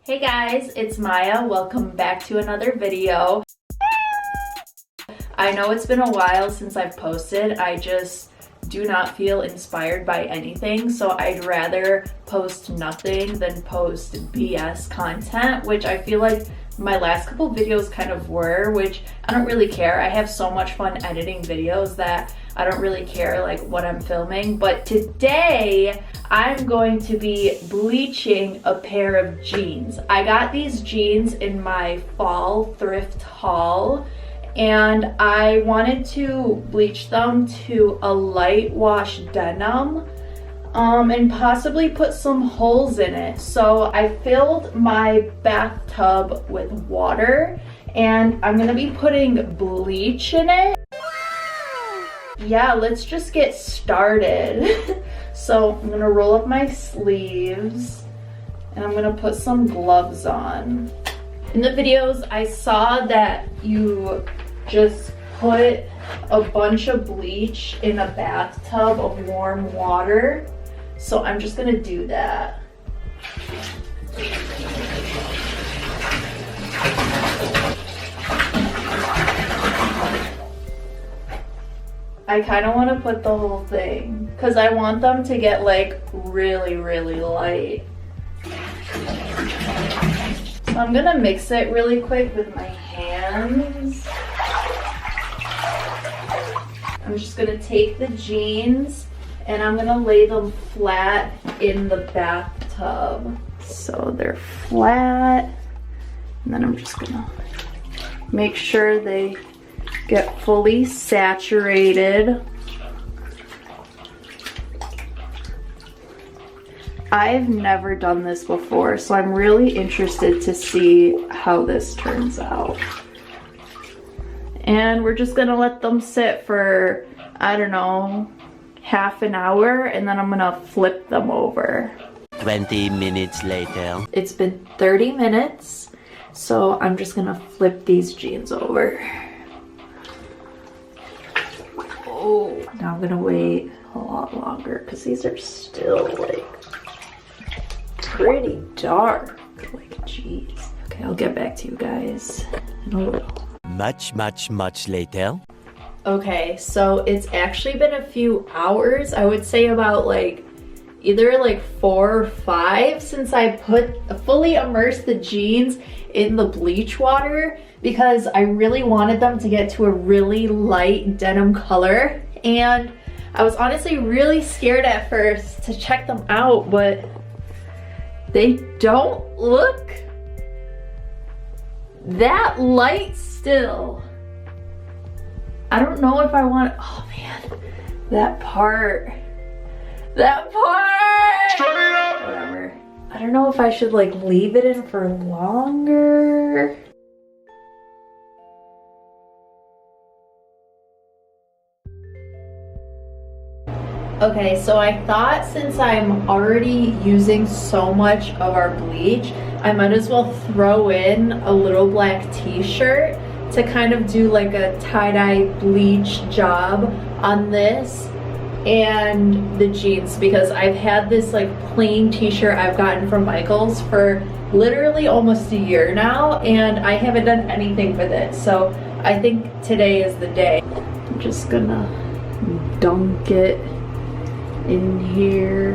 Hey guys, it's Maya. Welcome back to another video. I know it's been a while since I've posted. I just do not feel inspired by anything, so I'd rather post nothing than post BS content, which I feel like my last couple videos kind of were, which I don't really care. I have so much fun editing videos that I don't really care like what I'm filming. But today I'm going to be bleaching a pair of jeans. I got these jeans in my fall thrift haul and I wanted to bleach them to a light wash denim and possibly put some holes in it. So I filled my bathtub with water and I'm gonna be putting bleach in it. Yeah, let's just get started. So I'm gonna roll up my sleeves and I'm gonna put some gloves on. In the videos, I saw that you just put a bunch of bleach in a bathtub of warm water. So I'm just gonna do that. I kind of want to put the whole thing because I want them to get like really light. So I'm gonna mix it really quick with my hands. I'm just gonna take the jeans and I'm gonna lay them flat in the bathtub. So they're flat, and then I'm just gonna make sure they get fully saturated. I've never done this before, so I'm really interested to see how this turns out. And we're just gonna let them sit for, I don't know, half an hour, and then I'm gonna flip them over. 20 minutes later. It's been 30 minutes, so I'm just gonna flip these jeans over. Oh, now I'm gonna wait a lot longer because these are still like pretty dark. Like, geez. Okay, I'll get back to you guys in a little. Much later. Okay, so it's actually been a few hours. I would say about like either like 4 or 5 since I fully immersed the jeans in the bleach water because I really wanted them to get to a really light denim color. And I was honestly really scared at first to check them out, but they don't look that light still. I don't know if I want, oh man, that part. Whatever. I don't know if I should like leave it in for longer. Okay, so I thought since I'm already using so much of our bleach, I might as well throw in a little black t-shirt to kind of do like a tie-dye bleach job on this and the jeans, because I've had this like plain t-shirt I've gotten from Michael's for literally almost a year now and I haven't done anything with it. So I think today is the day. I'm just gonna dunk it in here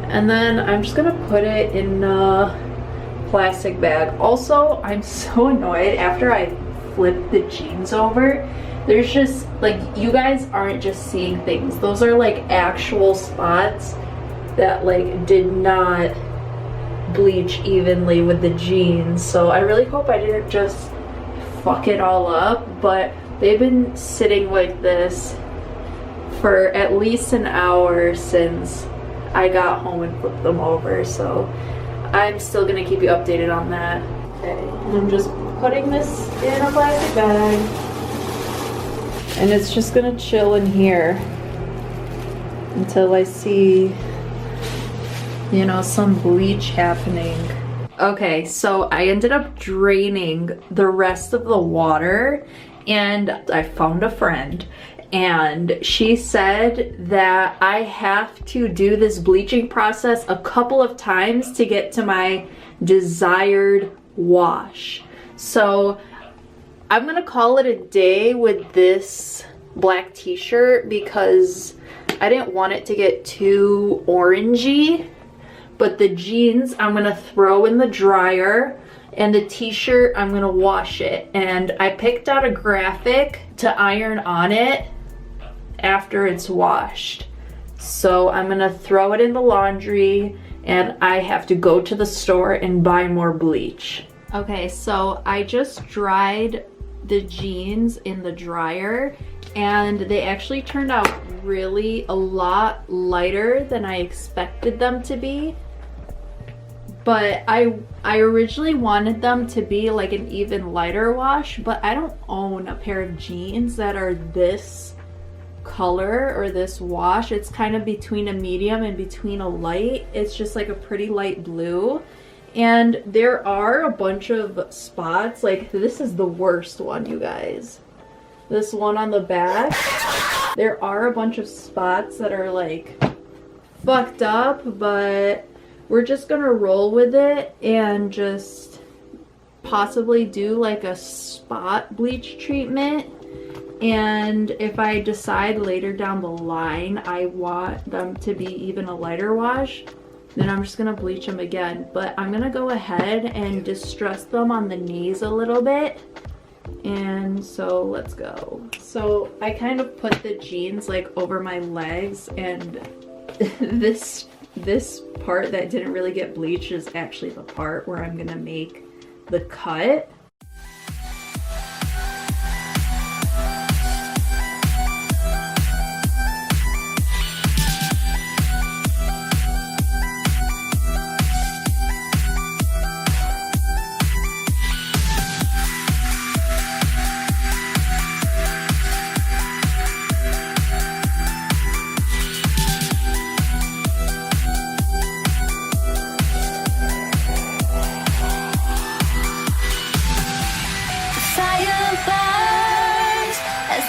and then I'm just gonna put it in a plastic bag. Also, I'm so annoyed after I flip the jeans over, there's just like, you guys aren't just seeing things, those are like actual spots that like did not bleach evenly with the jeans. So I really hope I didn't just fuck it all up, but they've been sitting like this for at least an hour since I got home and flipped them over, so I'm still gonna keep you updated on that. Okay, and I'm just putting this in a plastic bag and it's just gonna chill in here until I see, you know, some bleach happening. Okay, so I ended up draining the rest of the water and I found a friend and she said that I have to do this bleaching process a couple of times to get to my desired wash. So I'm gonna call it a day with this black t-shirt because I didn't want it to get too orangey. But the jeans I'm gonna throw in the dryer, and the t-shirt I'm gonna wash it. And I picked out a graphic to iron on it after it's washed. So I'm gonna throw it in the laundry, and I have to go to the store and buy more bleach. Okay, so I just dried the jeans in the dryer, and they actually turned out really a lot lighter than I expected them to be. But I originally wanted them to be like an even lighter wash, but I don't own a pair of jeans that are this color or this wash. It's kind of between a medium and between a light. It's just like a pretty light blue. And there are a bunch of spots, like this is the worst one, you guys. This one on the back, there are a bunch of spots that are like fucked up, but we're just gonna roll with it and just possibly do like a spot bleach treatment. And if I decide later down the line I want them to be even a lighter wash, then I'm just gonna bleach them again. But I'm gonna go ahead and distress them on the knees a little bit. And so let's go. So I kind of put the jeans like over my legs, and this part that didn't really get bleached is actually the part where I'm gonna make the cut.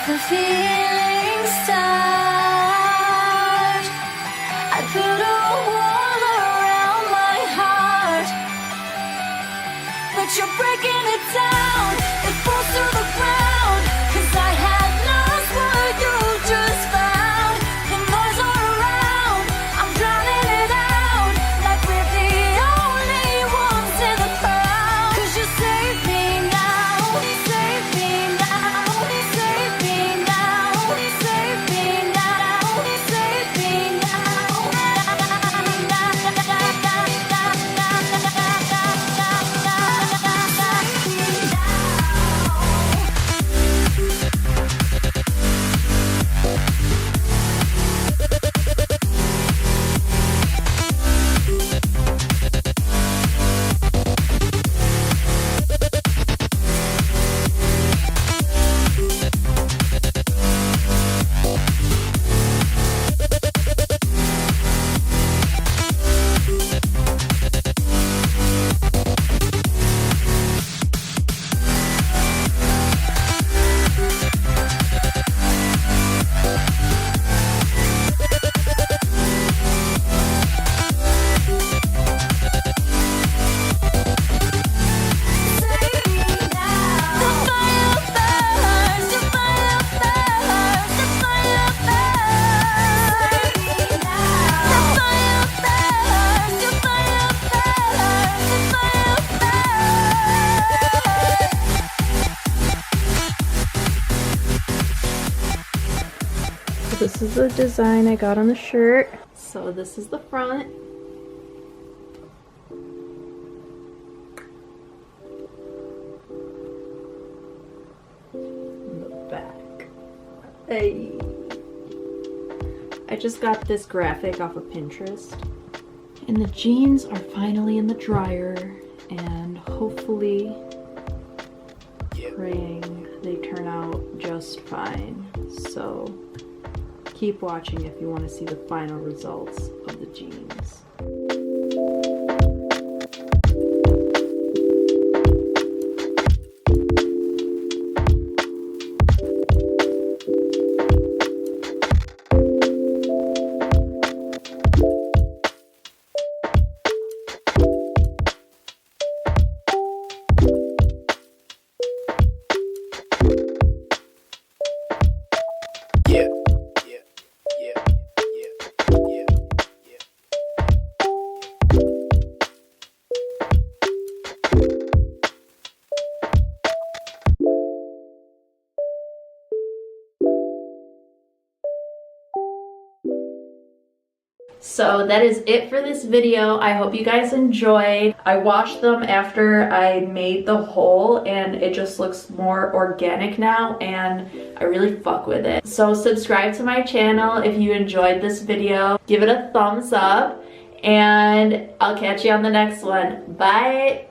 The feelings start. I put a wall around my heart, but you're breaking it down. It falls to the ground, 'cause I had lost what you just found. The noise all around, I'm drowning it out, like we're the only ones in the crowd. 'Cause you save me now, save me now, save me now, save me now, save me This is the design I got on the shirt. So this is the front. And the back. Hey. I just got this graphic off of Pinterest. And the jeans are finally in the dryer, and hopefully, praying they turn out just fine. So keep watching if you want to see the final results of the jeans. So that is it for this video. I hope you guys enjoyed. I washed them after I made the hole and it just looks more organic now and I really fuck with it. So subscribe to my channel if you enjoyed this video. Give it a thumbs up and I'll catch you on the next one. Bye!